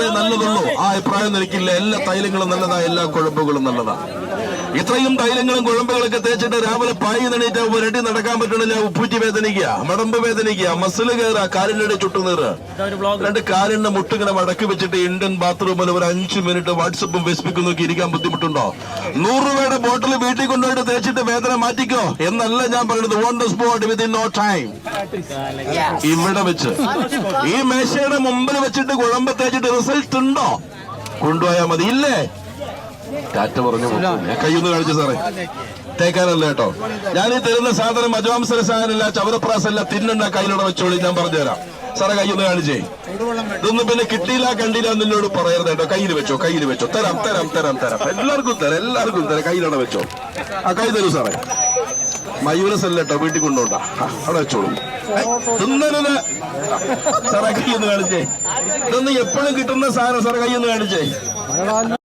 മാത്രമേ നല്ലതുള്ളൂ ആ അഭിപ്രായം എനിക്കില്ല. എല്ലാ തൈലങ്ങളും നല്ലതാ, എല്ലാ കുഴമ്പുകളും നല്ലതാ. ഇത്രയും തൈലങ്ങളും കുഴമ്പുകളൊക്കെ തേച്ചിട്ട് രാവിലെ പായി നണീറ്റ് ഒരടി നടക്കാൻ പറ്റണില്ല. ഉപ്പൂറ്റി വേദനിക്കുക, മടമ്പ് വേദനിക്കുക, മസില് കയറുക, കാലിന്റെ ചുട്ടുനീറ്, രണ്ട് കാലിന്റെ മുട്ടിങ്ങനെ മടക്കി വെച്ചിട്ട് ഇന്ത്യൻ ബാത്റൂമിൽ ഒരു 5 മിനിറ്റ് വാട്സപ്പും ഫേസ്ബുക്കും നോക്കി ഇരിക്കാൻ ബുദ്ധിമുട്ടുണ്ടോ? 100 രൂപയുടെ ബോട്ടിൽ വീട്ടിൽ കൊണ്ടുപോയിട്ട് തേച്ചിട്ട് വേദന മാറ്റിക്കോ എന്നല്ല ഞാൻ പറയുന്നത്. On the spot within no time. ഇവിടെ വെച്ച് ഈ മേശയുടെ മുമ്പിൽ വെച്ചിട്ട് കുഴമ്പ് തേച്ചിട്ട് റിസൾട്ട് ഉണ്ടോ? കൊണ്ടുപോയാൽ മതി. ഇല്ലേ? ടാറ്റ പറഞ്ഞു കയ്യൊന്ന് കാണിച്ചു സാറേ. തേക്കാനല്ല കേട്ടോ. ഞാൻ ഈ തരുന്ന സാധനം മജാംസര സാധനമല്ല, ചവരപ്രാസല്ല, തിന്നണ്ട. കയ്യിലൂടെ വെച്ചോളി, ഞാൻ പറഞ്ഞുതരാം. സാറേ കയ്യൊന്ന് കാണിച്ചേ. ഇതൊന്നും പിന്നെ കിട്ടിയില്ല കണ്ടില്ല എന്നോട് പറയരുത് കേട്ടോ. കയ്യിൽ വെച്ചോ, കയ്യിൽ വെച്ചോ. തരാം തരാം തരാം തരാം, എല്ലാവർക്കും തരാം, എല്ലാവർക്കും തരാം. കയ്യിലൂടെ വെച്ചോ. ആ കൈ തരൂ സാറേ. മയൂരസല്ല കേട്ടോ, വീട്ടിൽ കൊണ്ടുപോണ്ട, അവിടെ വെച്ചോളൂ. തിന്നരുത് സാറേ. കയ്യൊന്ന് കാണിച്ചേ. ഇതൊന്നും എപ്പോഴും കിട്ടുന്ന സാധനം സാറേ. കയ്യൊന്ന് കാണിച്ചേ.